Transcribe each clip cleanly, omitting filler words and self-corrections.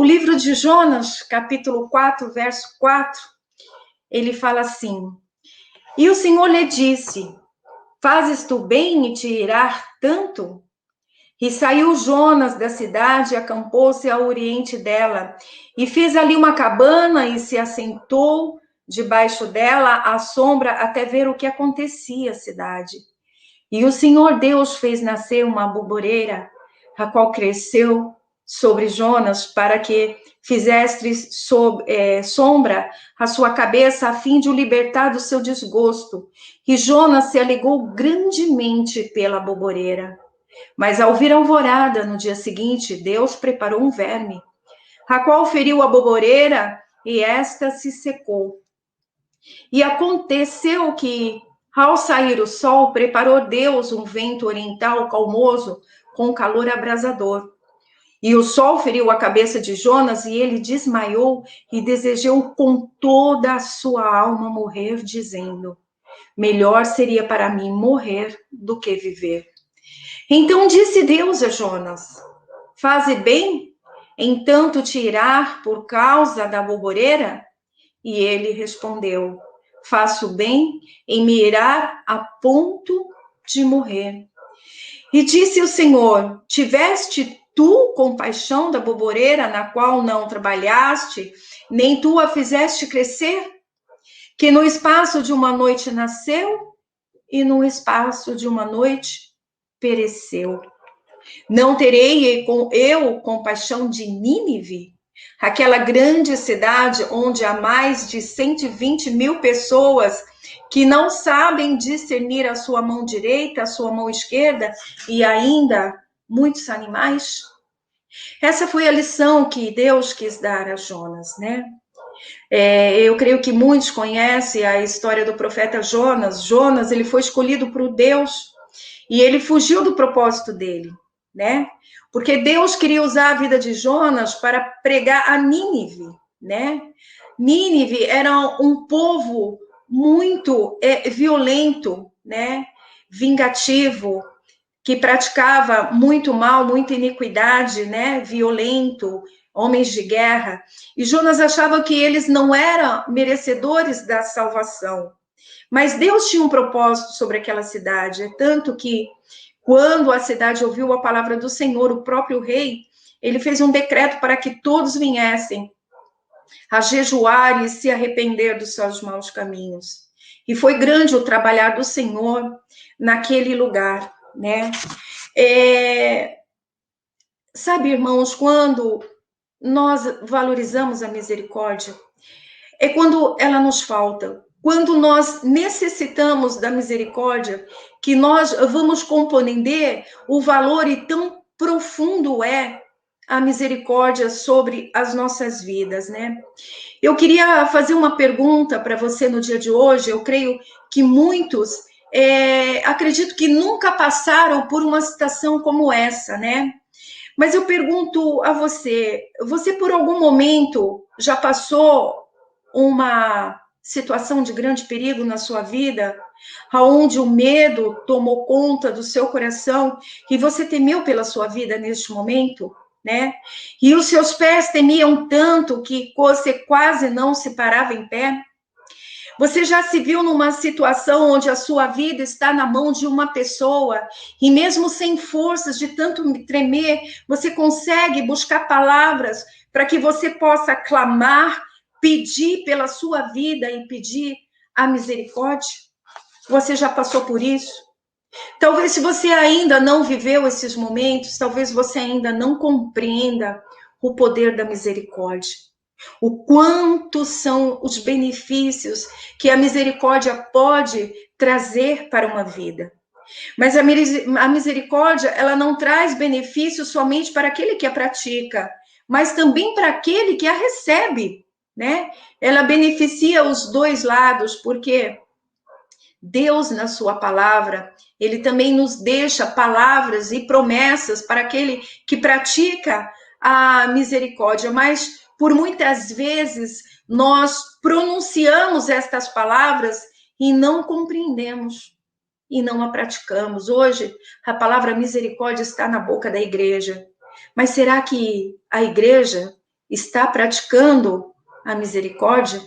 livro de Jonas, capítulo 4, verso 4, ele fala assim: E o Senhor lhe disse: Fazes tu bem em te irar tanto? E saiu Jonas da cidade e acampou-se ao oriente dela, e fez ali uma cabana e se assentou debaixo dela à sombra até ver o que acontecia à cidade. E o Senhor Deus fez nascer uma alvoreira, a qual cresceu sobre Jonas, para que fizesse sombra à sua cabeça, a fim de o libertar do seu desgosto. E Jonas se alegou grandemente pela alvoreira. Mas ao vir a alvorada, no dia seguinte, Deus preparou um verme, a qual feriu a alvoreira, e esta se secou. E aconteceu que, ao sair o sol, preparou Deus um vento oriental calmoso, com calor abrasador. E o sol feriu a cabeça de Jonas, e ele desmaiou e desejou com toda a sua alma morrer, dizendo: melhor seria para mim morrer do que viver. Então disse Deus a Jonas: faze bem em tanto te irar por causa da alvoreira? E ele respondeu: faço bem em me irar a ponto de morrer. E disse o Senhor: tiveste tu compaixão da alvoreira, na qual não trabalhaste, nem tu a fizeste crescer? Que no espaço de uma noite nasceu, e no espaço de uma noite pereceu. Não terei eu compaixão de Nínive, aquela grande cidade onde há mais de 120 mil pessoas que não sabem discernir a sua mão direita, a sua mão esquerda, e ainda muitos animais? Essa foi a lição que Deus quis dar a Jonas, né? Eu creio que muitos conhecem a história do profeta Jonas. Jonas, ele foi escolhido por Deus e ele fugiu do propósito dele, né? Porque Deus queria usar a vida de Jonas para pregar a Nínive, né? Nínive era um povo muito violento, né? Vingativo, que praticava muito mal, muita iniquidade, né? Violento, homens de guerra. E Jonas achava que eles não eram merecedores da salvação. Mas Deus tinha um propósito sobre aquela cidade, é tanto que quando a cidade ouviu a palavra do Senhor, o próprio rei, ele fez um decreto para que todos viessem a jejuar e se arrepender dos seus maus caminhos. E foi grande o trabalhar do Senhor naquele lugar, né? Sabe, irmãos, quando nós valorizamos a misericórdia, é quando ela nos falta. Quando nós necessitamos da misericórdia, que nós vamos compreender o valor e tão profundo é a misericórdia sobre as nossas vidas, né? Eu queria fazer uma pergunta para você no dia de hoje. Eu creio que muitos, acredito que nunca passaram por uma situação como essa, né? Mas eu pergunto a você, você por algum momento já passou uma situação de grande perigo na sua vida, aonde o medo tomou conta do seu coração e você temeu pela sua vida neste momento, né? E os seus pés temiam tanto que você quase não se parava em pé? Você já se viu numa situação onde a sua vida está na mão de uma pessoa e mesmo sem forças de tanto tremer, você consegue buscar palavras para que você possa clamar, pedir pela sua vida e pedir a misericórdia? Você já passou por isso? Talvez se você ainda não viveu esses momentos, talvez você ainda não compreenda o poder da misericórdia. O quanto são os benefícios que a misericórdia pode trazer para uma vida. Mas a misericórdia, ela não traz benefícios somente para aquele que a pratica, mas também para aquele que a recebe, né? Ela beneficia os dois lados, porque Deus, na sua palavra, ele também nos deixa palavras e promessas para aquele que pratica a misericórdia, mas por muitas vezes nós pronunciamos estas palavras e não compreendemos e não a praticamos. Hoje, a palavra misericórdia está na boca da igreja, mas será que a igreja está praticando a misericórdia?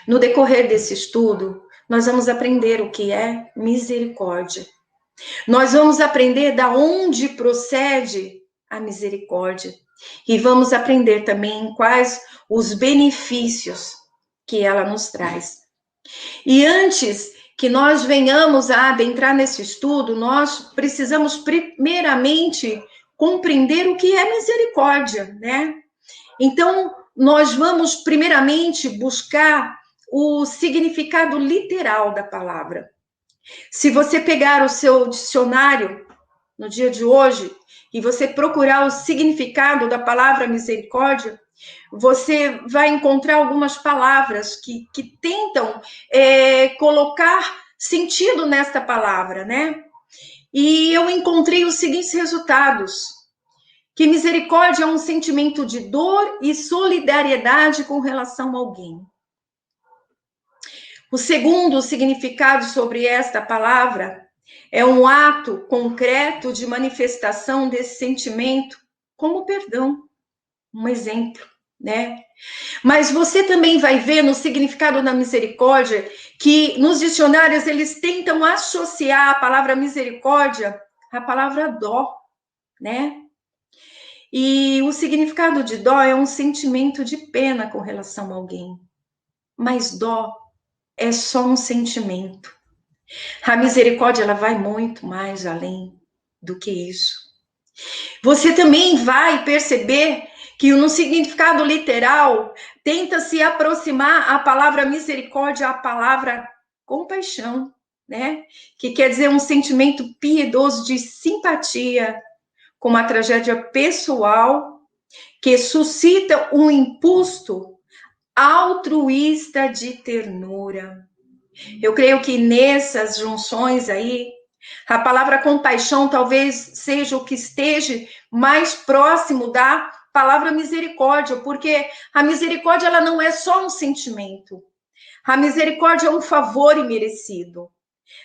No decorrer desse estudo, nós vamos aprender o que é misericórdia. Nós vamos aprender da onde procede a misericórdia. E vamos aprender também quais os benefícios que ela nos traz. E antes que nós venhamos a adentrar nesse estudo, nós precisamos primeiramente compreender o que é misericórdia, né? Então, nós vamos primeiramente buscar o significado literal da palavra. Se você pegar o seu dicionário no dia de hoje e você procurar o significado da palavra misericórdia, você vai encontrar algumas palavras que tentam colocar sentido nesta palavra, né? E eu encontrei os seguintes resultados: que misericórdia é um sentimento de dor e solidariedade com relação a alguém. O segundo significado sobre esta palavra é um ato concreto de manifestação desse sentimento, como perdão, um exemplo, né? Mas você também vai ver no significado da misericórdia que nos dicionários eles tentam associar a palavra misericórdia à palavra dó, né? E o significado de dó é um sentimento de pena com relação a alguém. Mas dó é só um sentimento. A misericórdia, ela vai muito mais além do que isso. Você também vai perceber que no significado literal tenta se aproximar a palavra misericórdia à palavra compaixão, né? Que quer dizer um sentimento piedoso de simpatia com uma tragédia pessoal que suscita um impulso altruísta de ternura. Eu creio que nessas junções aí, a palavra compaixão talvez seja o que esteja mais próximo da palavra misericórdia, porque a misericórdia ela não é só um sentimento. A misericórdia é um favor imerecido.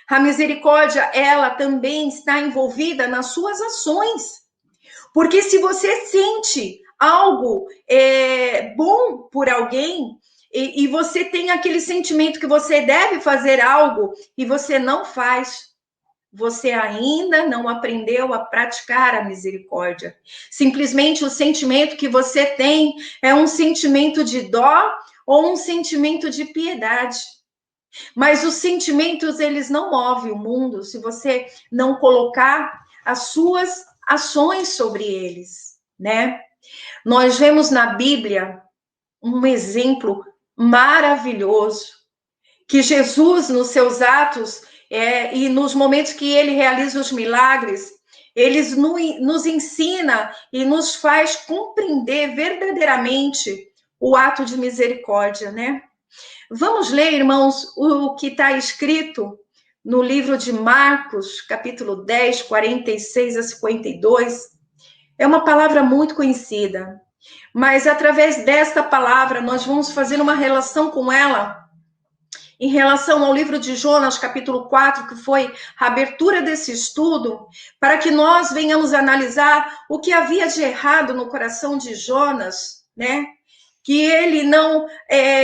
A misericórdia, ela também está envolvida nas suas ações. Porque se você sente algo bom por alguém, e você tem aquele sentimento que você deve fazer algo e você não faz, você ainda não aprendeu a praticar a misericórdia. Simplesmente o sentimento que você tem é um sentimento de dó ou um sentimento de piedade. Mas os sentimentos, eles não movem o mundo se você não colocar as suas ações sobre eles, né? Nós vemos na Bíblia um exemplo maravilhoso, que Jesus, nos seus atos e nos momentos que ele realiza os milagres, ele nos ensina e nos faz compreender verdadeiramente o ato de misericórdia, né? Vamos ler, irmãos, o que está escrito no livro de Marcos, capítulo 10, 46 a 52. É uma palavra muito conhecida, mas através desta palavra nós vamos fazer uma relação com ela em relação ao livro de Jonas, capítulo 4, que foi a abertura desse estudo, para que nós venhamos analisar o que havia de errado no coração de Jonas, né? Que ele não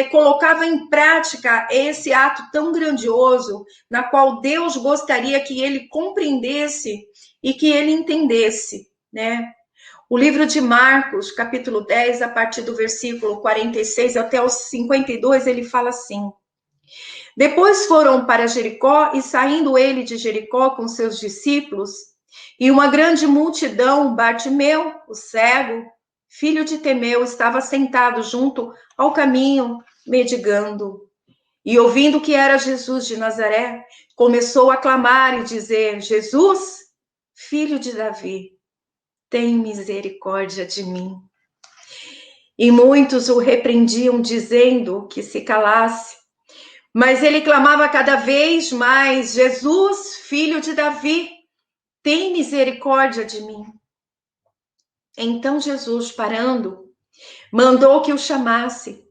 colocava em prática esse ato tão grandioso, na qual Deus gostaria que ele compreendesse e que ele entendesse, né? O livro de Marcos, capítulo 10, a partir do versículo 46 até os 52, ele fala assim: depois foram para Jericó, e saindo ele de Jericó com seus discípulos, e uma grande multidão, Bartimeu, o cego, filho de Temeu, estava sentado junto ao caminho, mendigando. E ouvindo que era Jesus de Nazaré, começou a clamar e dizer: Jesus, filho de Davi, tem misericórdia de mim. E muitos o repreendiam, dizendo que se calasse. Mas ele clamava cada vez mais: Jesus, filho de Davi, tem misericórdia de mim. Então Jesus, parando, mandou que o chamasse.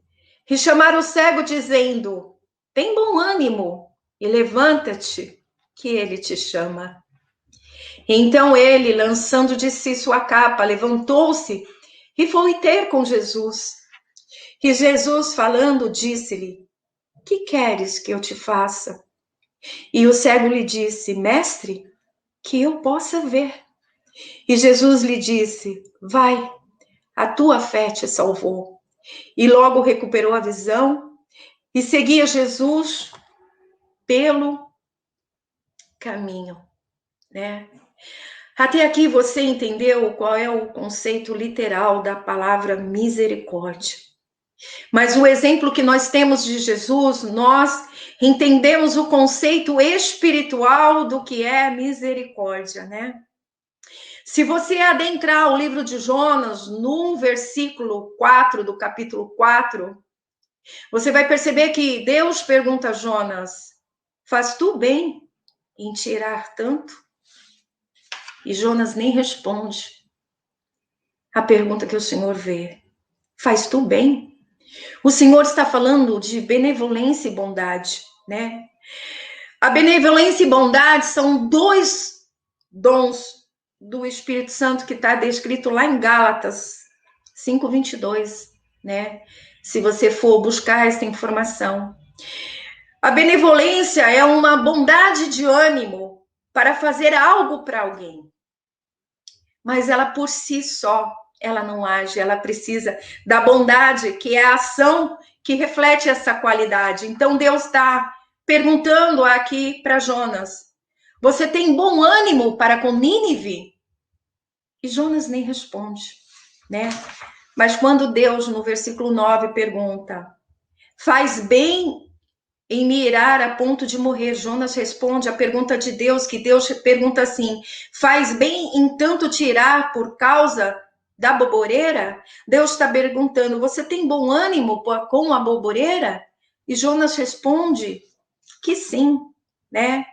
E chamaram o cego, dizendo: tem bom ânimo e levanta-te, que ele te chama. Então ele, lançando de si sua capa, levantou-se e foi ter com Jesus. E Jesus, falando, disse-lhe: que queres que eu te faça? E o cego lhe disse: mestre, que eu possa ver. E Jesus lhe disse: vai, a tua fé te salvou. E logo recuperou a visão e seguia Jesus pelo caminho, né? Até aqui você entendeu qual é o conceito literal da palavra misericórdia. Mas o exemplo que nós temos de Jesus, nós entendemos o conceito espiritual do que é misericórdia, né? Se você adentrar o livro de Jonas, no versículo 4 do capítulo 4, você vai perceber que Deus pergunta a Jonas: faz tu bem em tirar tanto? E Jonas nem responde a pergunta que o Senhor vê. Faz tu bem? O Senhor está falando de benevolência e bondade, né? A benevolência e bondade são dois dons do Espírito Santo que está descrito lá em Gálatas 5:22, né? Se você for buscar essa informação. A benevolência é uma bondade de ânimo para fazer algo para alguém. Mas ela por si só, ela não age, ela precisa da bondade, que é a ação que reflete essa qualidade. Então Deus está perguntando aqui para Jonas: você tem bom ânimo para com Nínive? E Jonas nem responde, né? Mas quando Deus, no versículo 9, pergunta: faz bem em me irar a ponto de morrer? Jonas responde a pergunta de Deus, que Deus pergunta assim: faz bem em tanto te irar por causa da boboreira? Deus está perguntando: você tem bom ânimo com a boboreira? E Jonas responde que sim, né?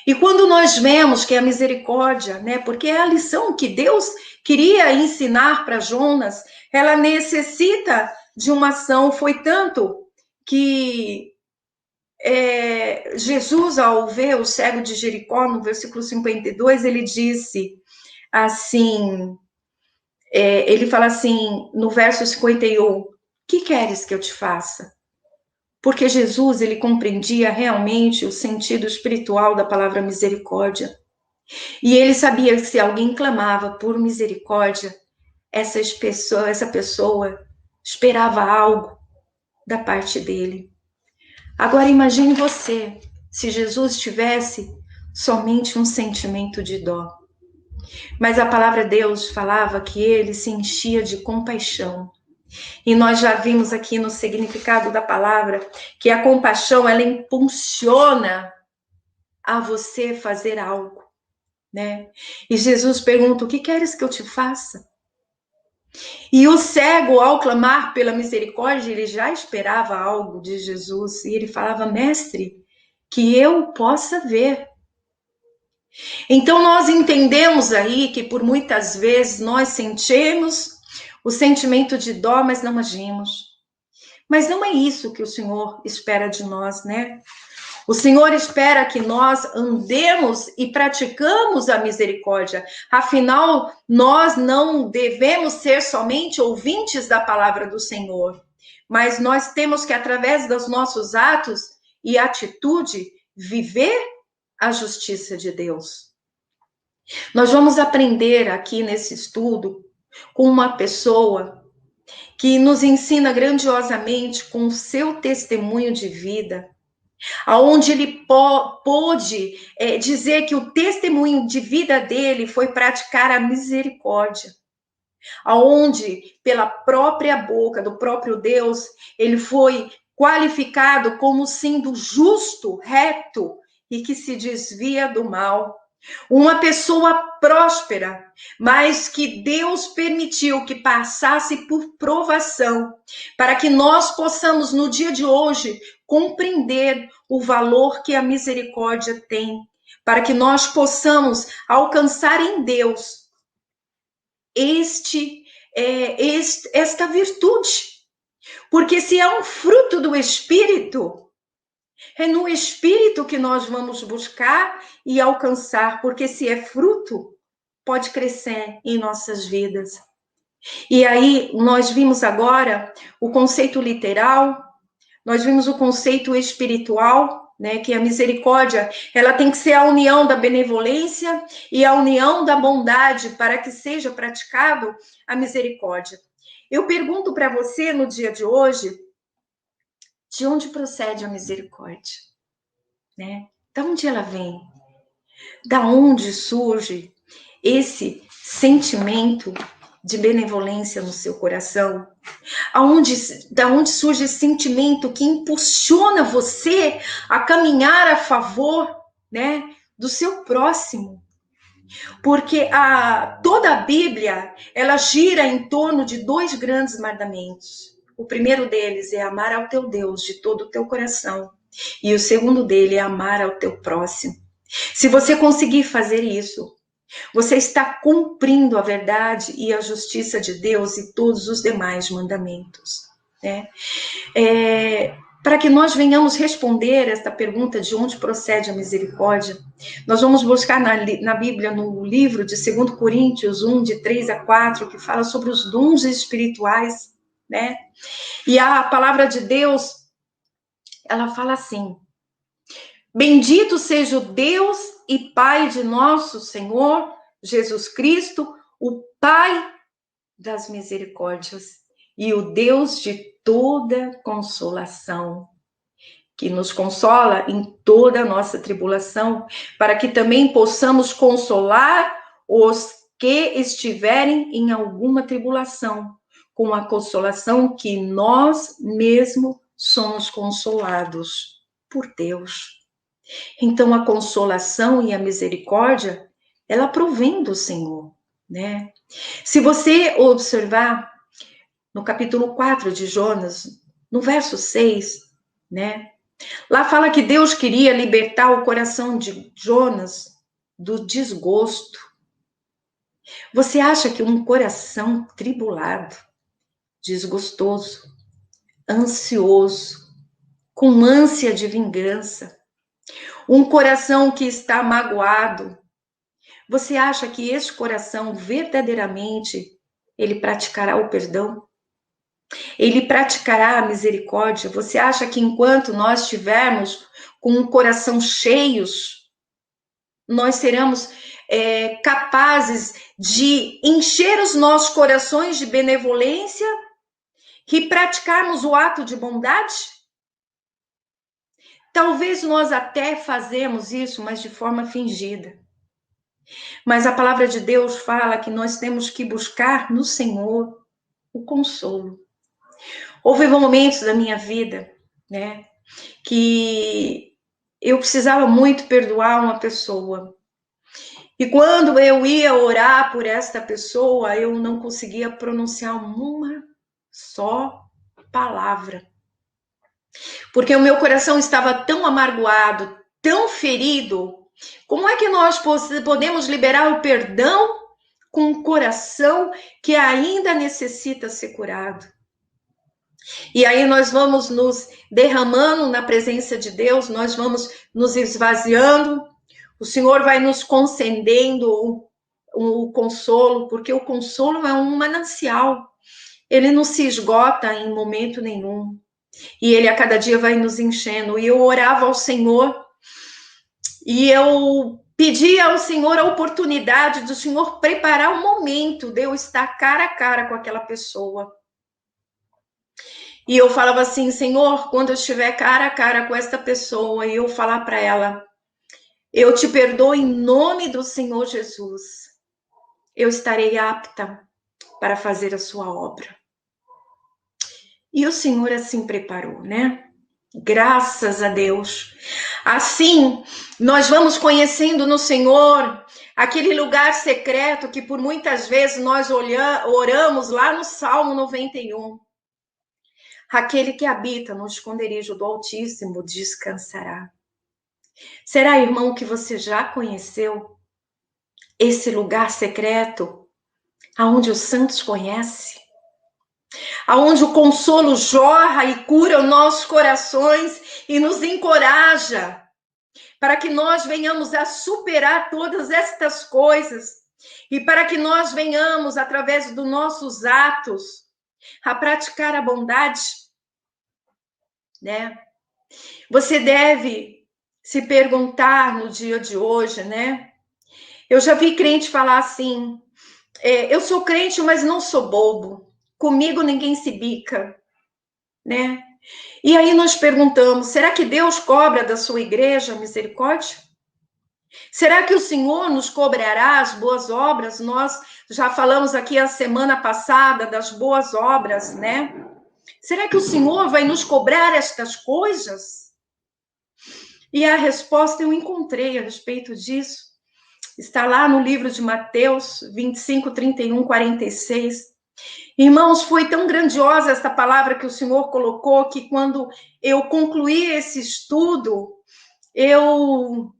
E quando nós vemos que a misericórdia, né, porque é a lição que Deus queria ensinar para Jonas, ela necessita de uma ação. Foi tanto que Jesus, ao ver o cego de Jericó, no versículo 52, ele disse assim, ele fala assim, no verso 51, que queres que eu te faça? Porque Jesus, ele compreendia realmente o sentido espiritual da palavra misericórdia. E ele sabia que se alguém clamava por misericórdia, essa pessoa esperava algo da parte dele. Agora imagine você, se Jesus tivesse somente um sentimento de dó. Mas a palavra de Deus falava que ele se enchia de compaixão. E nós já vimos aqui no significado da palavra que a compaixão, ela impulsiona a você fazer algo, né? E Jesus pergunta: o que queres que eu te faça? E o cego, ao clamar pela misericórdia, ele já esperava algo de Jesus. E ele falava: mestre, que eu possa ver. Então nós entendemos aí que por muitas vezes nós sentimos o sentimento de dó, mas não agimos. Mas não é isso que o Senhor espera de nós, né? O Senhor espera que nós andemos e praticamos a misericórdia. Afinal, nós não devemos ser somente ouvintes da palavra do Senhor, mas nós temos que, através dos nossos atos e atitude, viver a justiça de Deus. Nós vamos aprender aqui nesse estudo com uma pessoa que nos ensina grandiosamente com o seu testemunho de vida, aonde ele pôde dizer que o testemunho de vida dele foi praticar a misericórdia, aonde pela própria boca do próprio Deus ele foi qualificado como sendo justo, reto e que se desvia do mal. Uma pessoa próspera, mas que Deus permitiu que passasse por provação, para que nós possamos, no dia de hoje, compreender o valor que a misericórdia tem, para que nós possamos alcançar em Deus esta virtude. Porque se é um fruto do Espírito, é no Espírito que nós vamos buscar e alcançar, porque se é fruto, pode crescer em nossas vidas. E aí nós vimos agora o conceito literal, nós vimos o conceito espiritual, né, que a misericórdia, ela tem que ser a união da benevolência e a união da bondade para que seja praticado a misericórdia. Eu pergunto para você no dia de hoje, de onde procede a misericórdia? Né? Da onde ela vem? Da onde surge esse sentimento de benevolência no seu coração? Da onde surge esse sentimento que impulsiona você a caminhar a favor, né, do seu próximo? Porque toda a Bíblia, ela gira em torno de dois grandes mandamentos. O primeiro deles é amar ao teu Deus de todo o teu coração. E o segundo dele é amar ao teu próximo. Se você conseguir fazer isso, você está cumprindo a verdade e a justiça de Deus e todos os demais mandamentos, né? Para que nós venhamos responder esta pergunta de onde procede a misericórdia, nós vamos buscar na Bíblia, no livro de 2 Coríntios 1, de 3 a 4, que fala sobre os dons espirituais, né? E a palavra de Deus, ela fala assim: bendito seja o Deus e Pai de nosso Senhor Jesus Cristo, o Pai das misericórdias e o Deus de toda consolação, que nos consola em toda a nossa tribulação, para que também possamos consolar os que estiverem em alguma tribulação, com a consolação que nós mesmos somos consolados por Deus. Então, a consolação e a misericórdia, ela provém do Senhor, né? Se você observar no capítulo 4 de Jonas, no verso 6, né? Lá fala que Deus queria libertar o coração de Jonas do desgosto. Você acha que um coração tribulado, desgostoso, ansioso, com ânsia de vingança, um coração que está magoado, você acha que esse coração verdadeiramente ele praticará o perdão? Ele praticará a misericórdia? Você acha que enquanto nós estivermos com um coração cheios, nós seremos capazes de encher os nossos corações de benevolência e praticarmos o ato de bondade? Talvez nós até fazemos isso, mas de forma fingida. Mas a palavra de Deus fala que nós temos que buscar no Senhor o consolo. Houve momentos da minha vida, né, que eu precisava muito perdoar uma pessoa. E quando eu ia orar por esta pessoa, eu não conseguia pronunciar uma só palavra. Porque o meu coração estava tão amargoado, tão ferido. Como é que nós podemos liberar o perdão com um coração que ainda necessita ser curado? E aí nós vamos nos derramando na presença de Deus, nós vamos nos esvaziando, o Senhor vai nos concedendo o consolo, porque o consolo é um manancial, ele não se esgota em momento nenhum, e ele a cada dia vai nos enchendo. E eu orava ao Senhor, e eu pedia ao Senhor a oportunidade do Senhor preparar o momento de eu estar cara a cara com aquela pessoa. E eu falava assim: Senhor, quando eu estiver cara a cara com esta pessoa, e eu falar para ela, eu te perdoo em nome do Senhor Jesus, eu estarei apta para fazer a sua obra. E o Senhor assim preparou, né? Graças a Deus. Assim, nós vamos conhecendo no Senhor aquele lugar secreto que por muitas vezes nós oramos lá no Salmo 91. Aquele que habita no esconderijo do Altíssimo descansará. Será, irmão, que você já conheceu esse lugar secreto, aonde os santos conhecem? Aonde o consolo jorra e cura os nossos corações e nos encoraja para que nós venhamos a superar todas estas coisas E para que nós venhamos, através dos nossos atos, a praticar a bondade, né? Você deve se perguntar no dia de hoje, né? Eu já vi crente falar assim, eu sou crente, mas não sou bobo. Comigo ninguém se bica, né? E aí nós perguntamos, será que Deus cobra da sua igreja misericórdia? Será que o Senhor nos cobrará as boas obras? Nós já falamos aqui a semana passada das boas obras, né? Será que o Senhor vai nos cobrar estas coisas? E a resposta eu encontrei a respeito disso. Está lá no livro de Mateus 25, 31, 46. Irmãos, foi tão grandiosa esta palavra que o Senhor colocou que quando eu concluí esse estudo, eu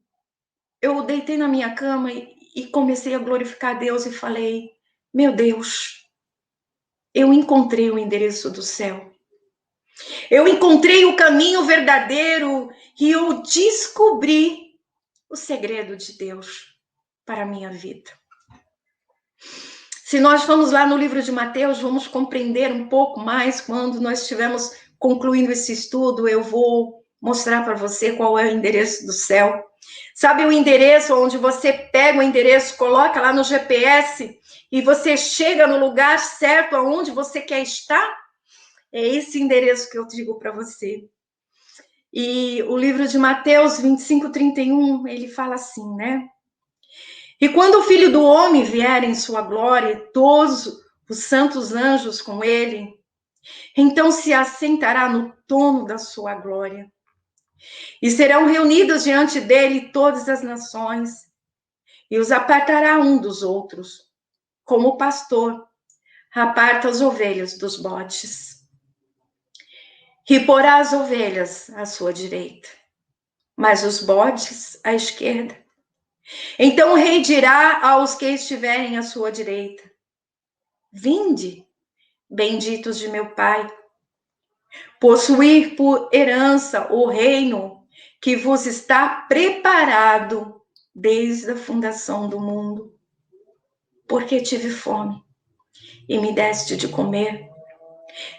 deitei na minha cama e comecei a glorificar a Deus e falei, meu Deus, eu encontrei o endereço do céu. Eu encontrei o caminho verdadeiro e eu descobri o segredo de Deus para a minha vida. Se nós formos lá no livro de Mateus, vamos compreender um pouco mais quando nós estivermos concluindo esse estudo. Eu vou mostrar para você qual é o endereço do céu. Sabe o endereço onde você pega o endereço, coloca lá no GPS e você chega no lugar certo aonde você quer estar? É esse endereço que eu digo para você. E o livro de Mateus 25, 31, ele fala assim, né? E quando o Filho do Homem vier em sua glória, todos os santos anjos com ele, então se assentará no trono da sua glória. E serão reunidas diante dele todas as nações, e os apartará um dos outros, como o pastor aparta as ovelhas dos bodes. E porá as ovelhas à sua direita, mas os bodes à esquerda. Então o rei dirá aos que estiverem à sua direita, vinde, benditos de meu Pai, possuir por herança o reino que vos está preparado desde a fundação do mundo. Porque tive fome e me deste de comer,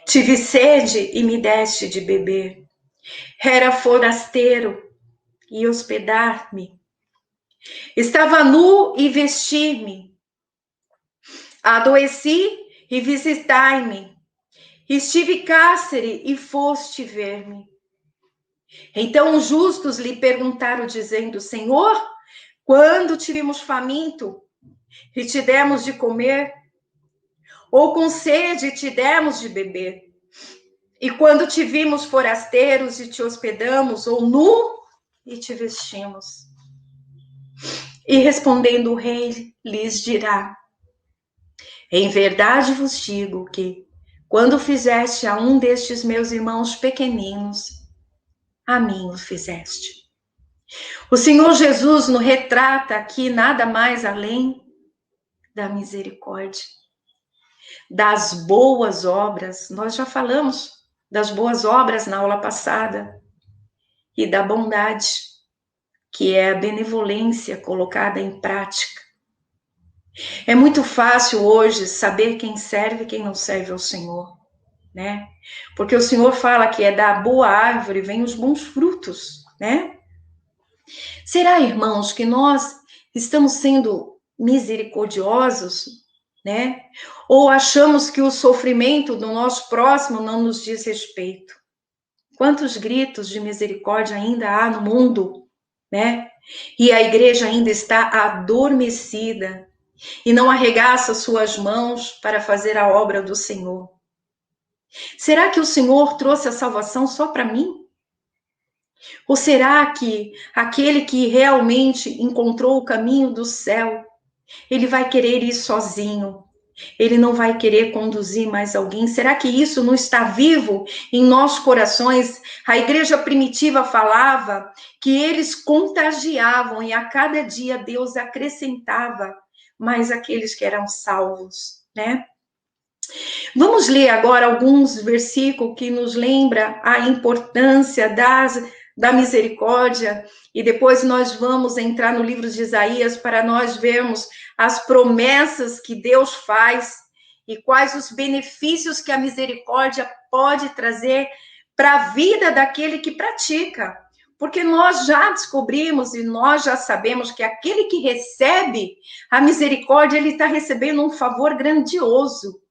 tive sede e me deste de beber, era forasteiro e hospedar-me, estava nu e vestir-me, adoeci e visitai-me, estive cárcere e foste ver-me. Então os justos lhe perguntaram, dizendo, Senhor, quando te vimos faminto e te demos de comer, ou com sede e te demos de beber? E quando te vimos forasteiros e te hospedamos, ou nu e te vestimos? E respondendo o rei, lhes dirá, em verdade vos digo que, quando fizeste a um destes meus irmãos pequeninos, a mim o fizeste. O Senhor Jesus nos retrata aqui nada mais além da misericórdia, das boas obras. Nós já falamos das boas obras na aula passada, e da bondade, que é a benevolência colocada em prática. É muito fácil hoje saber quem serve e quem não serve ao Senhor, né? Porque o Senhor fala que é da boa árvore vem os bons frutos, né? Será, irmãos, que nós estamos sendo misericordiosos, né? Ou achamos que o sofrimento do nosso próximo não nos diz respeito? Quantos gritos de misericórdia ainda há no mundo, né? E a igreja ainda está adormecida e não arregaça suas mãos para fazer a obra do Senhor. Será que o Senhor trouxe a salvação só para mim? Ou será que aquele que realmente encontrou o caminho do céu, ele vai querer ir sozinho? Ele não vai querer conduzir mais alguém? Será que isso não está vivo em nossos corações? A igreja primitiva falava que eles contagiavam e a cada dia Deus acrescentava mais aqueles que eram salvos, né? Vamos ler agora alguns versículos que nos lembra a importância da misericórdia, e depois nós vamos entrar no livro de Isaías para nós vermos as promessas que Deus faz e quais os benefícios que a misericórdia pode trazer para a vida daquele que pratica. Porque nós já descobrimos e nós já sabemos que aquele que recebe a misericórdia, ele está recebendo um favor grandioso.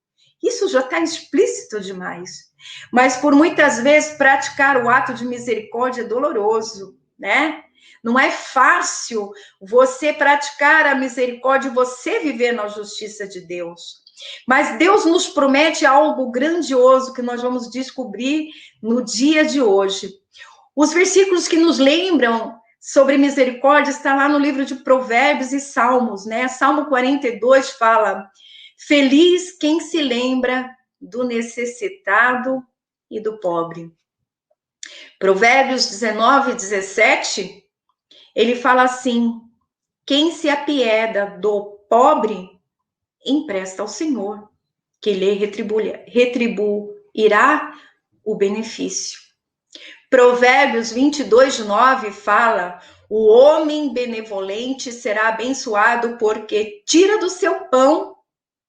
Isso já está explícito demais. Mas por muitas vezes praticar o ato de misericórdia é doloroso, né? Não é fácil você praticar a misericórdia e você viver na justiça de Deus. Mas Deus nos promete algo grandioso que nós vamos descobrir no dia de hoje. Os versículos que nos lembram sobre misericórdia estão lá no livro de Provérbios e Salmos, né? Salmo 42 fala: feliz quem se lembra do necessitado e do pobre. Provérbios 19, 17, ele fala assim: quem se apieda do pobre, empresta ao Senhor, que lhe retribuirá o benefício. Provérbios 22, 9 fala: o homem benevolente será abençoado porque tira do seu pão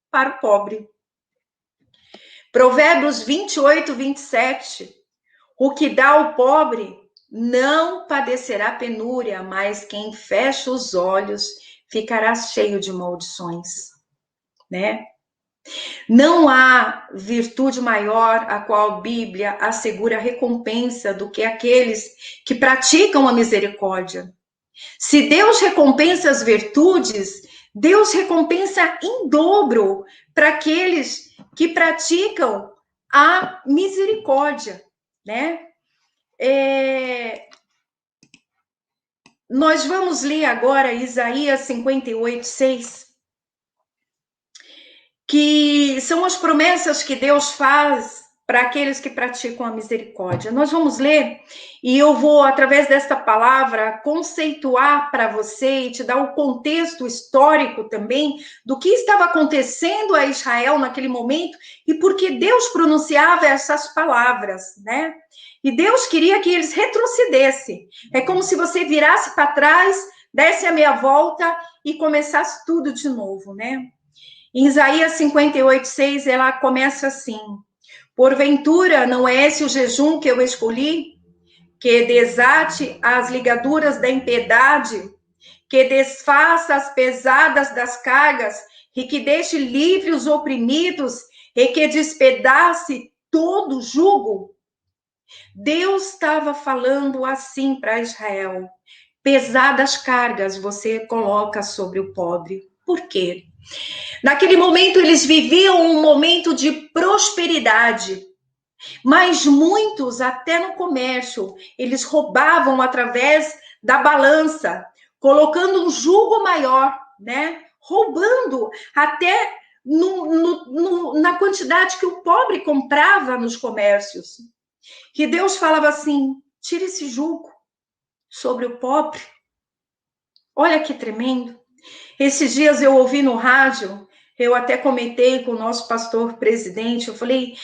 para o pobre. Provérbios 28, 27, o que dá ao pobre não padecerá penúria, mas quem fecha os olhos ficará cheio de maldições, né? Não há virtude maior a qual a Bíblia assegura recompensa do que aqueles que praticam a misericórdia. Se Deus recompensa as virtudes, Deus recompensa em dobro para aqueles que praticam a misericórdia, né? Nós vamos ler agora Isaías 58, 6, que são as promessas que Deus faz para aqueles que praticam a misericórdia. Nós vamos ler, e eu vou, através desta palavra, conceituar para você e te dar o contexto histórico também do que estava acontecendo a Israel naquele momento e por que Deus pronunciava essas palavras, né? E Deus queria que eles retrocedessem. É como se você virasse para trás, desse a meia volta e começasse tudo de novo, né? Em Isaías 58, 6, ela começa assim: porventura não é esse o jejum que eu escolhi? Que desate as ligaduras da impiedade, que desfaça as pesadas das cargas, e que deixe livre os oprimidos, e que despedace todo jugo. Deus estava falando assim para Israel: pesadas cargas você coloca sobre o pobre. Por quê? Naquele momento, eles viviam um momento de prosperidade, mas muitos, até no comércio, eles roubavam através da balança, colocando um jugo maior, né? Roubando até na quantidade que o pobre comprava nos comércios. Que Deus falava assim: tira esse jugo sobre o pobre. Olha que tremendo. Esses dias eu ouvi no rádio, eu até comentei com o nosso pastor presidente, eu falei: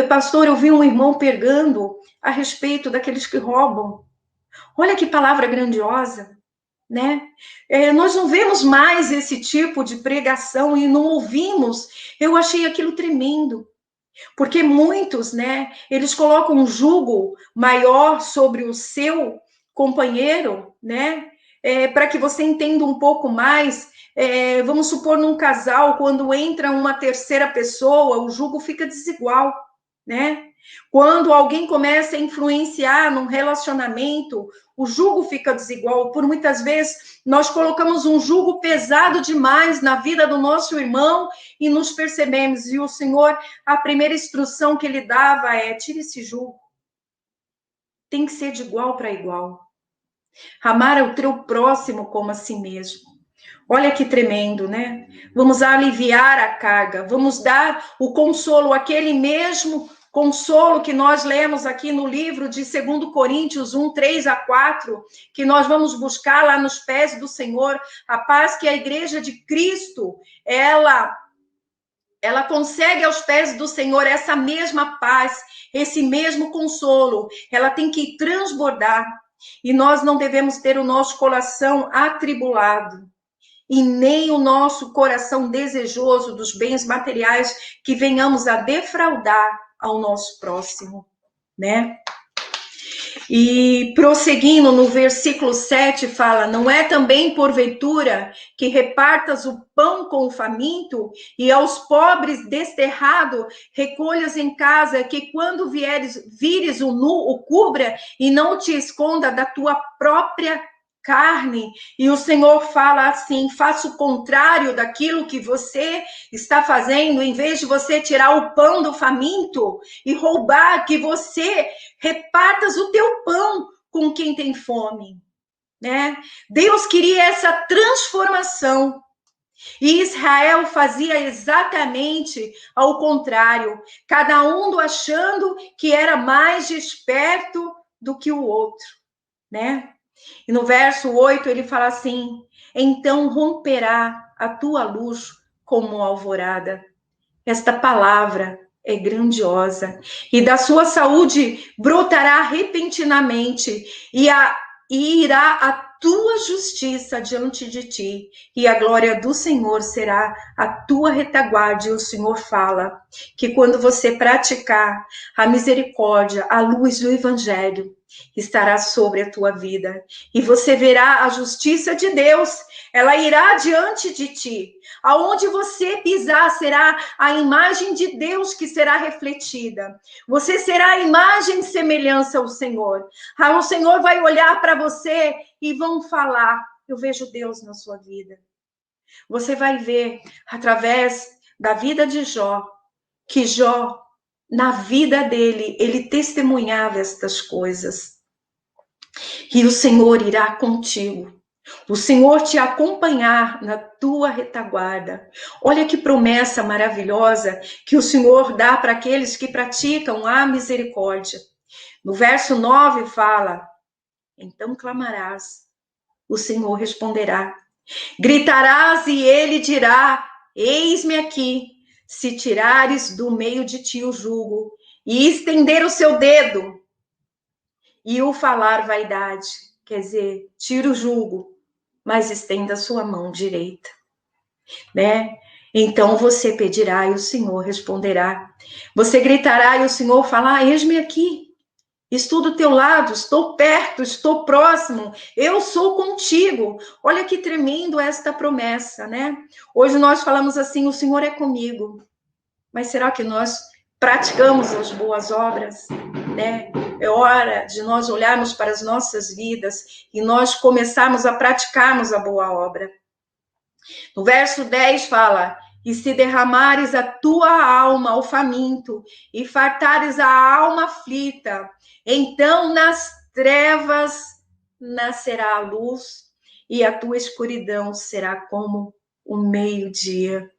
pastor, eu vi um irmão pregando a respeito daqueles que roubam. Olha que palavra grandiosa, né? Nós não vemos mais esse tipo de pregação e não ouvimos. Eu achei aquilo tremendo, porque muitos, né, eles colocam um jugo maior sobre o seu companheiro, né? Para que você entenda um pouco mais, vamos supor num casal, quando entra uma terceira pessoa, o jugo fica desigual, né? Quando alguém começa a influenciar num relacionamento, o jugo fica desigual. Por muitas vezes, nós colocamos um jugo pesado demais na vida do nosso irmão e nos percebemos. E o Senhor, a primeira instrução que ele dava é: tire esse jugo. Tem que ser de igual para igual. Amar o teu próximo como a si mesmo. Olha que tremendo, né? Vamos aliviar a carga, vamos dar o consolo, aquele mesmo consolo que nós lemos aqui no livro de 2 Coríntios 1, 3 a 4, que nós vamos buscar lá nos pés do Senhor, a paz que a igreja de Cristo, ela consegue aos pés do Senhor essa mesma paz, esse mesmo consolo, ela tem que transbordar. E nós não devemos ter o nosso coração atribulado. e nem o nosso coração desejoso dos bens materiais que venhamos a defraudar ao nosso próximo, né? E prosseguindo no versículo 7 fala, não é também porventura que repartas o pão com o faminto e aos pobres desterrado recolhas em casa, que quando vires o nu, o cubra e não te esconda da tua própria carne. E o Senhor fala assim, faça o contrário daquilo que você está fazendo, em vez de você tirar o pão do faminto e roubar, que você repartas o teu pão com quem tem fome, né? Deus queria essa transformação. E Israel fazia exatamente ao contrário, cada um achando que era mais desperto do que o outro, né? E no verso 8 ele fala assim, então romperá a tua luz como alvorada. Esta palavra é grandiosa, e da sua saúde brotará repentinamente, e irá a tua justiça diante de ti, e a glória do Senhor será a tua retaguarda. E o Senhor fala que quando você praticar a misericórdia, a luz do Evangelho estará sobre a tua vida, e você verá a justiça de Deus, ela irá diante de ti. Aonde você pisar será a imagem de Deus que será refletida. Você será a imagem e semelhança ao Senhor. O Senhor vai olhar para você e vão falar, eu vejo Deus na sua vida. Você vai ver, através da vida de Jó, que Jó, na vida dele, ele testemunhava estas coisas. E o Senhor irá contigo. O Senhor te acompanhar na tua retaguarda. Olha que promessa maravilhosa que o Senhor dá para aqueles que praticam a misericórdia. No verso 9 fala, então clamarás, o Senhor responderá. Gritarás e ele dirá, eis-me aqui. Se tirares do meio de ti o jugo e estender o seu dedo e o falar vaidade, quer dizer, tira o jugo, mas estenda a sua mão direita, né? Então você pedirá e o Senhor responderá. Você gritará e o Senhor falará, eis-me aqui. Estou do teu lado, estou perto, estou próximo, eu sou contigo. Olha que tremendo esta promessa, né? Hoje nós falamos assim, o Senhor é comigo. Mas será que nós praticamos as boas obras, né? É hora de nós olharmos para as nossas vidas e nós começarmos a praticarmos a boa obra. No verso 10 fala, e se derramares a tua alma ao faminto e fartares a alma aflita, então nas trevas nascerá a luz e a tua escuridão será como o meio-dia.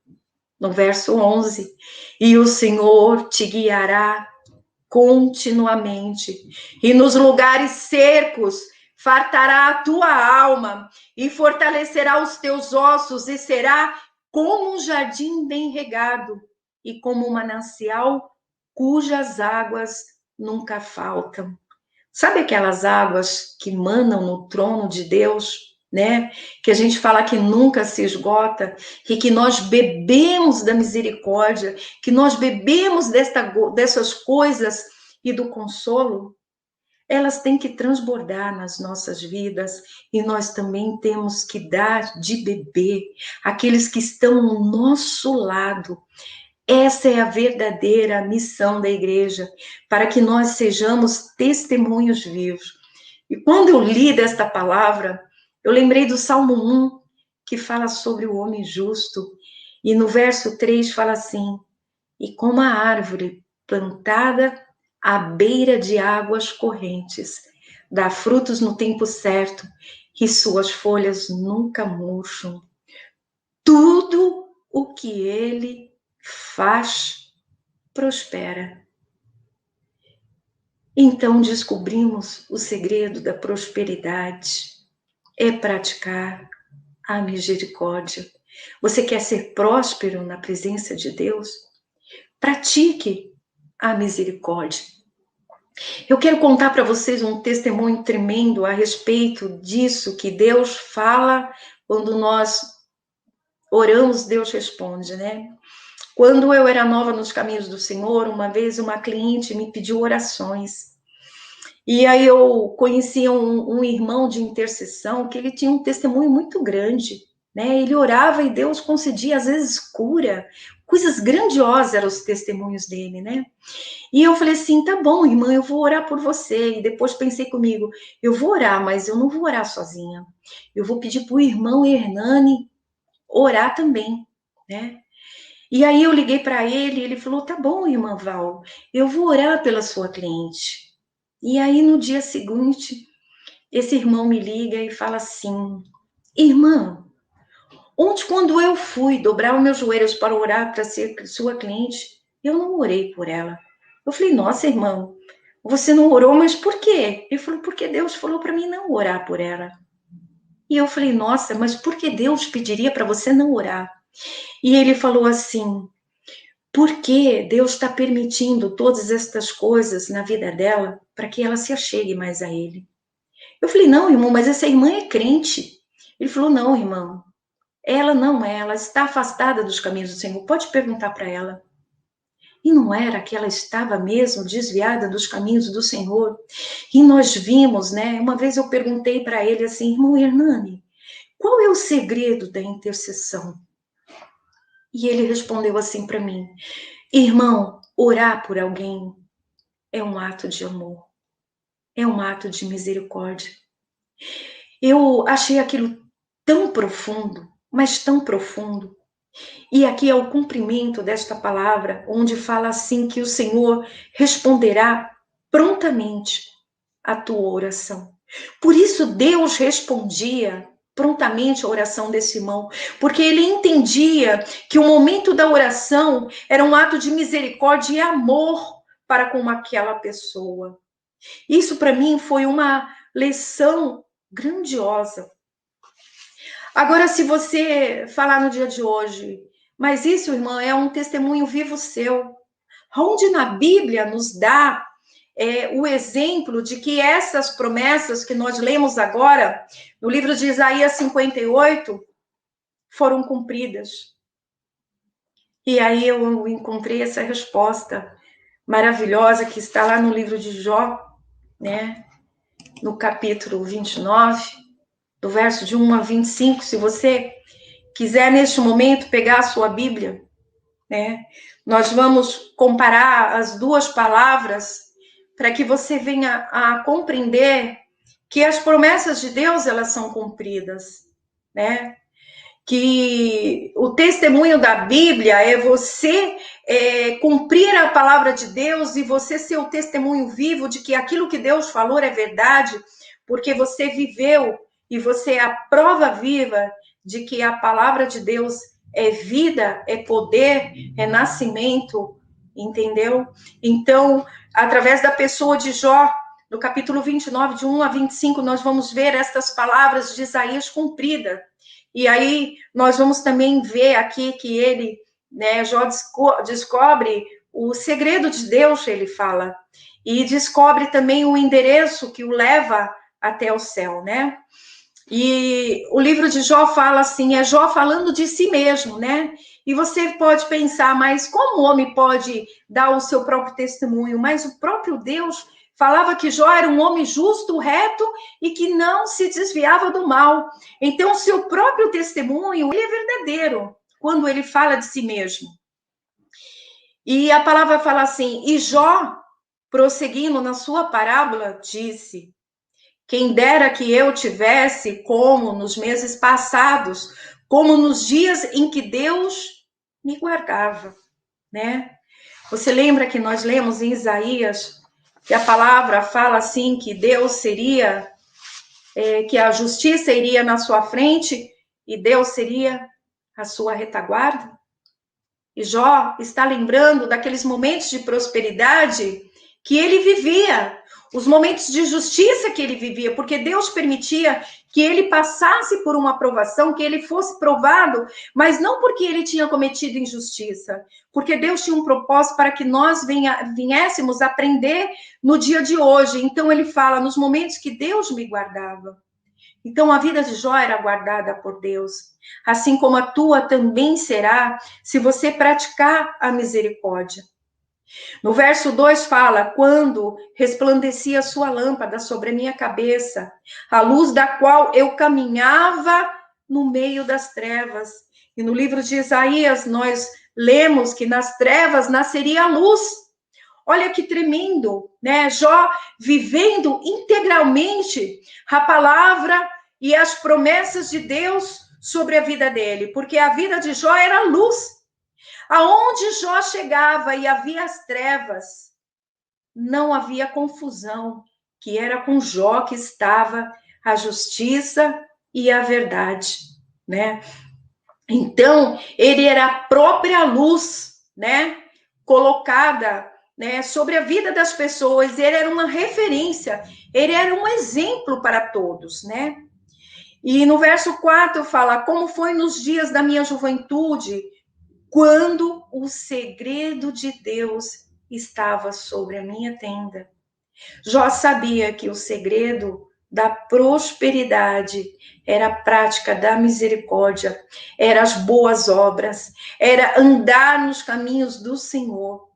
No verso 11, e o Senhor te guiará continuamente, e nos lugares secos fartará a tua alma, e fortalecerá os teus ossos, e será como um jardim bem regado, e como um manancial cujas águas nunca faltam. Sabe aquelas águas que manam no trono de Deus, né? Que a gente fala que nunca se esgota, e que nós bebemos da misericórdia, que nós bebemos dessas coisas e do consolo. Elas têm que transbordar nas nossas vidas e nós também temos que dar de beber àqueles que estão no nosso lado. Essa é a verdadeira missão da igreja, para que nós sejamos testemunhos vivos. E quando eu li desta palavra, eu lembrei do Salmo 1, que fala sobre o homem justo. E no verso 3 fala assim, e como a árvore plantada à beira de águas correntes, dá frutos no tempo certo, e suas folhas nunca murcham. Tudo o que ele faz, prospera. Então descobrimos o segredo da prosperidade, é praticar a misericórdia. Você quer ser próspero na presença de Deus? Pratique a misericórdia. Eu quero contar para vocês um testemunho tremendo a respeito disso que Deus fala quando nós oramos, Deus responde, né? Quando eu era nova nos caminhos do Senhor, uma vez uma cliente me pediu orações. E aí eu conheci um irmão de intercessão que ele tinha um testemunho muito grande, né? Ele orava e Deus concedia, às vezes, cura. Coisas grandiosas eram os testemunhos dele, né? E eu falei assim, tá bom, irmã, eu vou orar por você. E depois pensei comigo, eu vou orar, mas eu não vou orar sozinha. Eu vou pedir para o irmão Hernani orar também, né? E aí eu liguei para ele, ele falou, tá bom, irmã Val, eu vou orar pela sua cliente. E aí no dia seguinte, esse irmão me liga e fala assim, irmã, ontem quando eu fui dobrar os meus joelhos para orar para ser sua cliente, eu não orei por ela. Eu falei, nossa, irmão, você não orou, mas por quê? Ele falou, porque Deus falou para mim não orar por ela. E eu falei, nossa, mas por que Deus pediria para você não orar? E ele falou assim, porque Deus está permitindo todas estas coisas na vida dela para que ela se achegue mais a Ele. Eu falei, não, irmão, mas essa irmã é crente. Ele falou, não, irmão, ela não é, ela está afastada dos caminhos do Senhor. Pode perguntar para ela. E não era que ela estava mesmo desviada dos caminhos do Senhor? E nós vimos, né? Uma vez eu perguntei para ele assim, irmão Hernani, qual é o segredo da intercessão? E ele respondeu assim para mim, irmão, orar por alguém é um ato de amor, é um ato de misericórdia. Eu achei aquilo tão profundo, mas tão profundo. E aqui é o cumprimento desta palavra, onde fala assim que o Senhor responderá prontamente a tua oração. Por isso Deus respondia prontamente a oração desse irmão, porque ele entendia que o momento da oração era um ato de misericórdia e amor para com aquela pessoa. Isso para mim foi uma lição grandiosa. Agora, se você falar no dia de hoje, mas isso, irmã, é um testemunho vivo seu, onde na Bíblia nos dá o exemplo de que essas promessas que nós lemos agora, no livro de Isaías 58, foram cumpridas. E aí eu encontrei essa resposta maravilhosa que está lá no livro de Jó, né? No capítulo 29, do verso de 1 a 25, se você quiser neste momento pegar a sua Bíblia, né? Nós vamos comparar as duas palavras para que você venha a compreender que as promessas de Deus, elas são cumpridas, né? Que o testemunho da Bíblia é você cumprir a palavra de Deus e você ser o testemunho vivo de que aquilo que Deus falou é verdade, porque você viveu e você é a prova viva de que a palavra de Deus é vida, é poder, é nascimento, entendeu? Então, através da pessoa de Jó, no capítulo 29, de 1 a 25, nós vamos ver estas palavras de Isaías cumpridas. E aí, nós vamos também ver aqui que ele, né, Jó descobre o segredo de Deus, ele fala, e descobre também o endereço que o leva até o céu, né? E o livro de Jó fala assim, é Jó falando de si mesmo, né? E você pode pensar, mas como o homem pode dar o seu próprio testemunho? Mas o próprio Deus falava que Jó era um homem justo, reto e que não se desviava do mal. Então, o seu próprio testemunho, ele é verdadeiro quando ele fala de si mesmo. E a palavra fala assim, e Jó, prosseguindo na sua parábola, disse, quem dera que eu tivesse como nos meses passados, como nos dias em que Deus me guardava, né? Você lembra que nós lemos em Isaías que a palavra fala assim que Deus seria, que a justiça iria na sua frente e Deus seria a sua retaguarda? E Jó está lembrando daqueles momentos de prosperidade que ele vivia, os momentos de justiça que ele vivia, porque Deus permitia que ele passasse por uma provação, que ele fosse provado, mas não porque ele tinha cometido injustiça, porque Deus tinha um propósito para que nós viéssemos aprender no dia de hoje. Então ele fala, nos momentos que Deus me guardava, Então, a vida de Jó era guardada por Deus, assim como a tua também será, se você praticar a misericórdia. No verso 2 fala, quando resplandecia a sua lâmpada sobre a minha cabeça, a luz da qual eu caminhava no meio das trevas. E no livro de Isaías, nós lemos que nas trevas nasceria a luz. Olha que tremendo, né? Jó vivendo integralmente a palavra e as promessas de Deus sobre a vida dele, porque a vida de Jó era luz. Aonde Jó chegava e havia as trevas, não havia confusão, que era com Jó que estava a justiça e a verdade, né? Então, ele era a própria luz, né? Colocada, né, sobre a vida das pessoas, ele era uma referência, ele era um exemplo para todos, né? E no verso 4 fala, como foi nos dias da minha juventude, quando o segredo de Deus estava sobre a minha tenda. Jó sabia que o segredo da prosperidade era a prática da misericórdia, era as boas obras, era andar nos caminhos do Senhor.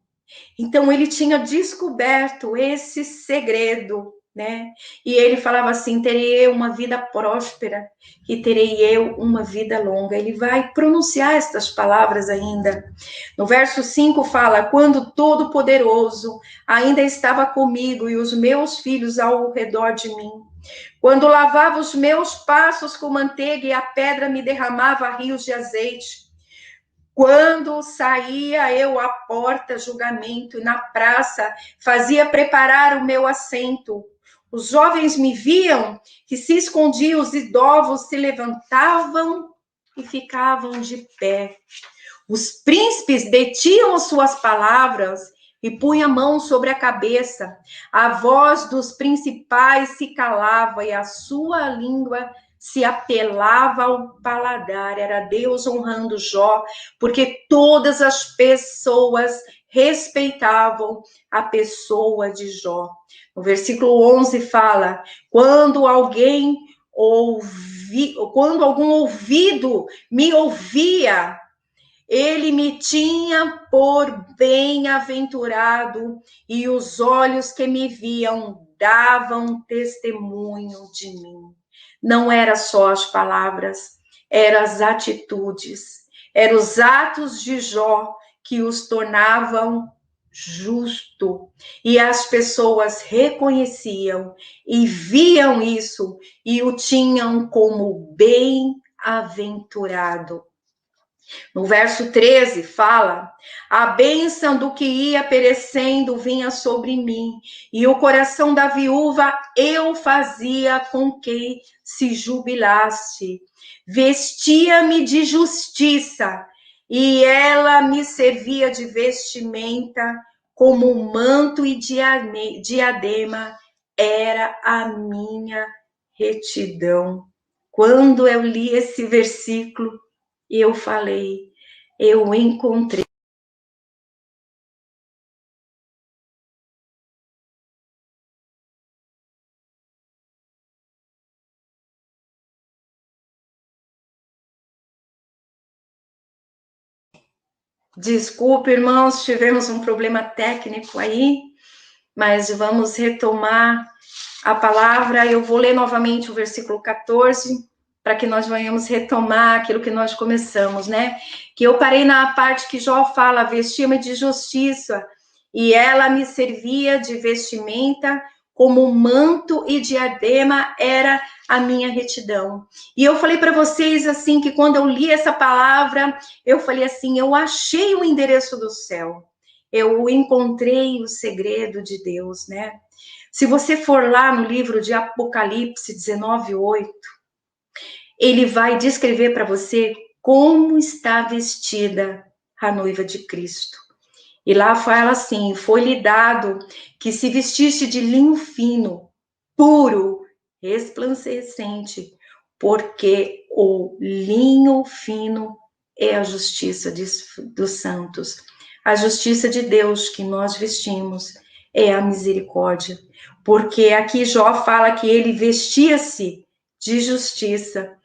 Então ele tinha descoberto esse segredo, né? E ele falava assim: terei eu uma vida próspera e terei eu uma vida longa. Ele vai pronunciar estas palavras ainda. No verso 5 fala: quando Todo-Poderoso ainda estava comigo e os meus filhos ao redor de mim, quando lavava os meus passos com manteiga e a pedra me derramava rios de azeite, quando saía eu à porta julgamento e na praça fazia preparar o meu assento, os jovens me viam que se escondiam, os idosos se levantavam e ficavam de pé. Os príncipes detiam as suas palavras e punham a mão sobre a cabeça. A voz dos principais se calava e a sua língua se apelava ao paladar. Era Deus honrando Jó, porque todas as pessoas respeitavam a pessoa de Jó. No versículo 11 fala: quando algum ouvido me ouvia, ele me tinha por bem-aventurado, e os olhos que me viam davam testemunho de mim. Não era só as palavras, eram as atitudes, eram os atos de Jó que os tornavam justo. E as pessoas reconheciam e viam isso e o tinham como bem-aventurado. No verso 13 fala: a bênção do que ia perecendo vinha sobre mim, e o coração da viúva eu fazia com que se jubilasse. Vestia-me de justiça, e ela me servia de vestimenta, como manto e diadema era a minha retidão. Quando eu li esse versículo, eu falei, eu encontrei. Desculpe, irmãos, tivemos um problema técnico aí, mas vamos retomar a palavra. Eu vou ler novamente o versículo 14, para que nós venhamos retomar aquilo que nós começamos, né? Que eu parei na parte que Jó fala, vestia-me de justiça, e ela me servia de vestimenta, como manto e diadema era a minha retidão. E eu falei para vocês, assim, que quando eu li essa palavra, eu falei assim, eu achei o endereço do céu, eu encontrei o segredo de Deus, né? Se você for lá no livro de Apocalipse 19:8, ele vai descrever para você como está vestida a noiva de Cristo. E lá fala assim: foi-lhe dado que se vestisse de linho fino, puro, resplandecente, porque o linho fino é a justiça dos santos. A justiça de Deus que nós vestimos é a misericórdia. Porque aqui Jó fala que ele vestia-se de justiça.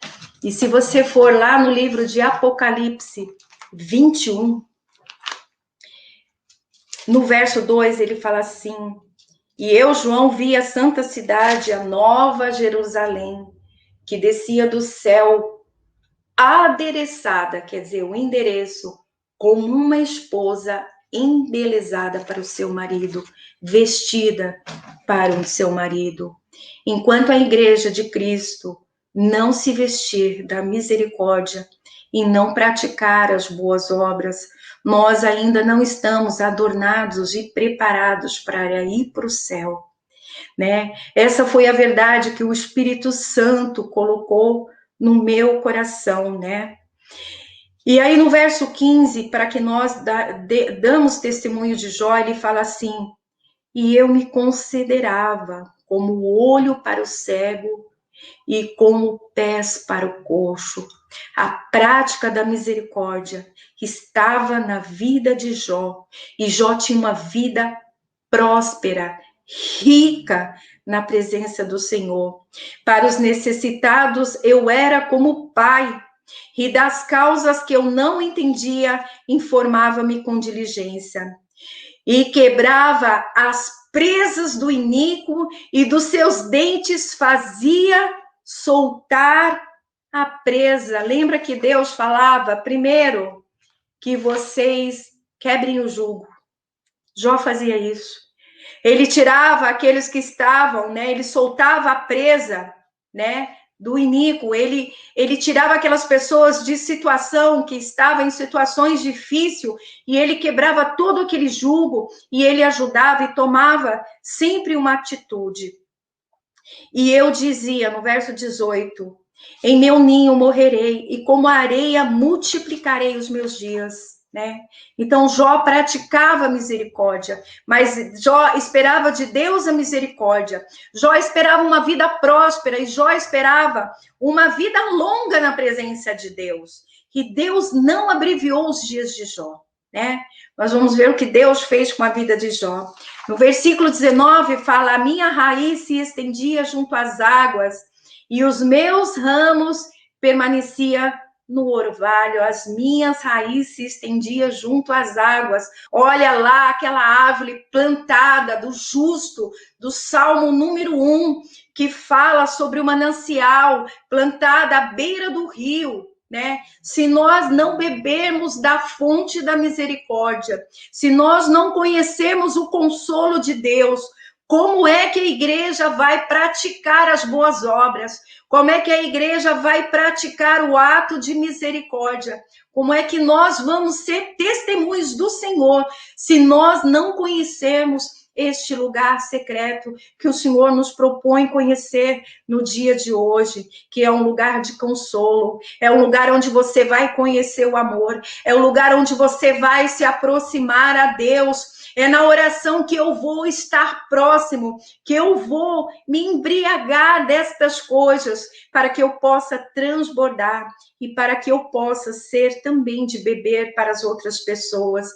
E se você for lá no livro de Apocalipse 21, no verso 2, ele fala assim: e eu, João, vi a santa cidade, a nova Jerusalém, que descia do céu, adereçada, quer dizer, o endereço, como uma esposa embelezada para o seu marido, vestida para o seu marido. Enquanto a igreja de Cristo não se vestir da misericórdia e não praticar as boas obras, nós ainda não estamos adornados e preparados para ir para o céu, né? Essa foi a verdade que o Espírito Santo colocou no meu coração, né? E aí no verso 15, para que nós damos testemunho de Jó, ele fala assim: e eu me considerava como olho para o cego e como pés para o coxo. A prática da misericórdia estava na vida de Jó, e Jó tinha uma vida próspera, rica na presença do Senhor. Para os necessitados, eu era como pai, e das causas que eu não entendia, informava-me com diligência. E quebrava as presas do iníquo, e dos seus dentes fazia soltar a presa. Lembra que Deus falava, primeiro, que vocês quebrem o jugo. Jó fazia isso. Ele tirava aqueles que estavam, né? Ele soltava a presa, né? Do iníquo. Ele tirava aquelas pessoas de situação que estavam em situações difíceis, e ele quebrava todo aquele jugo, e ele ajudava e tomava sempre uma atitude. E eu dizia no verso 18: em meu ninho morrerei, e como a areia multiplicarei os meus dias. Né? Então Jó praticava a misericórdia, mas Jó esperava de Deus a misericórdia. Jó esperava uma vida próspera, e Jó esperava uma vida longa na presença de Deus. E Deus não abreviou os dias de Jó, né? Nós vamos ver o que Deus fez com a vida de Jó. No versículo 19 fala: a minha raiz se estendia junto às águas, e os meus ramos permaneciam no orvalho, as minhas raízes se estendiam junto às águas. Olha lá aquela árvore plantada do justo, do Salmo número 1, que fala sobre o manancial plantada à beira do rio, né? Se nós não bebermos da fonte da misericórdia, se nós não conhecermos o consolo de Deus, como é que a igreja vai praticar as boas obras? Como é que a igreja vai praticar o ato de misericórdia? Como é que nós vamos ser testemunhos do Senhor se nós não conhecermos este lugar secreto que o Senhor nos propõe conhecer no dia de hoje, que é um lugar de consolo, é um lugar onde você vai conhecer o amor, é um lugar onde você vai se aproximar a Deus. É na oração que eu vou estar próximo, que eu vou me embriagar destas coisas, para que eu possa transbordar e para que eu possa ser também de beber para as outras pessoas.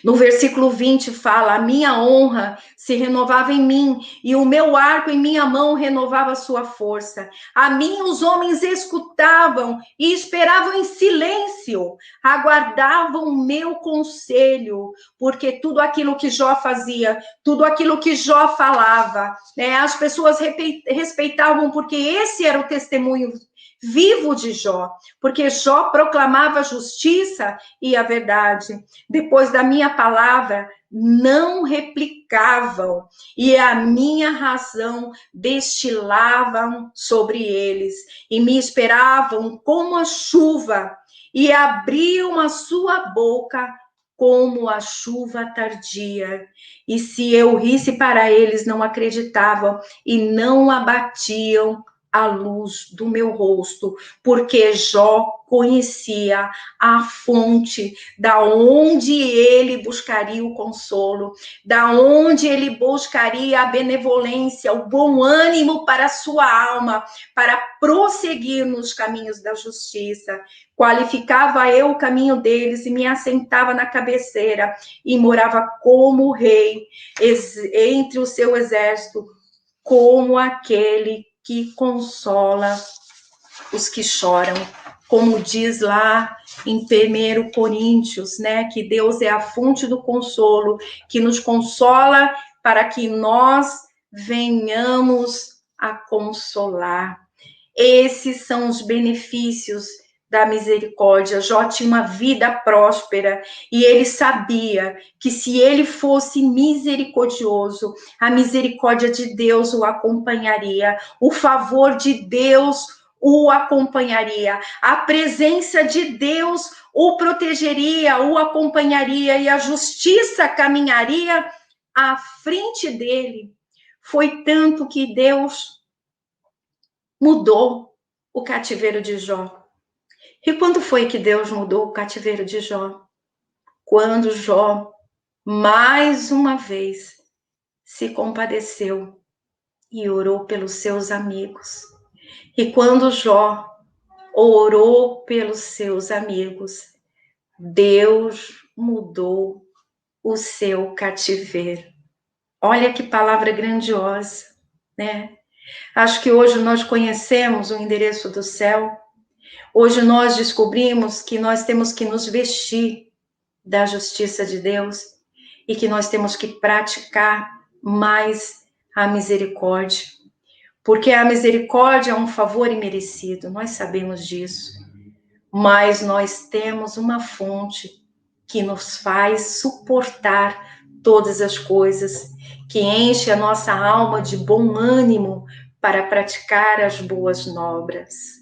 No versículo 20 fala: a minha honra se renovava em mim, e o meu arco em minha mão renovava a sua força. A mim os homens escutavam e esperavam em silêncio, aguardavam o meu conselho, porque tudo aquilo que Jó fazia, tudo aquilo que Jó falava, né, as pessoas respeitavam, porque esse era o testemunho vivo de Jó, porque Jó proclamava a justiça e a verdade. Depois da minha palavra, não replicavam, e a minha razão destilavam sobre eles, e me esperavam como a chuva, e abriam a sua boca como a chuva tardia. E se eu risse para eles, não acreditavam, e não abatiam a luz do meu rosto, porque Jó conhecia a fonte, da onde ele buscaria o consolo, da onde ele buscaria a benevolência, o bom ânimo para a sua alma, para prosseguir nos caminhos da justiça. Qualificava eu o caminho deles e me assentava na cabeceira e morava como rei entre o seu exército, como aquele que consola os que choram, como diz lá em 1 Coríntios, né, que Deus é a fonte do consolo, que nos consola para que nós venhamos a consolar. Esses são os benefícios da misericórdia. Jó tinha uma vida próspera e ele sabia que se ele fosse misericordioso, a misericórdia de Deus o acompanharia, o favor de Deus o acompanharia, a presença de Deus o protegeria, o acompanharia e a justiça caminharia à frente dele. Foi tanto que Deus mudou o cativeiro de Jó. E quando foi que Deus mudou o cativeiro de Jó? Quando Jó, mais uma vez, se compadeceu e orou pelos seus amigos. E quando Jó orou pelos seus amigos, Deus mudou o seu cativeiro. Olha que palavra grandiosa, né? Acho que hoje nós conhecemos o endereço do céu. Hoje nós descobrimos que nós temos que nos vestir da justiça de Deus e que nós temos que praticar mais a misericórdia. Porque a misericórdia é um favor imerecido, nós sabemos disso. Mas nós temos uma fonte que nos faz suportar todas as coisas, que enche a nossa alma de bom ânimo para praticar as boas obras.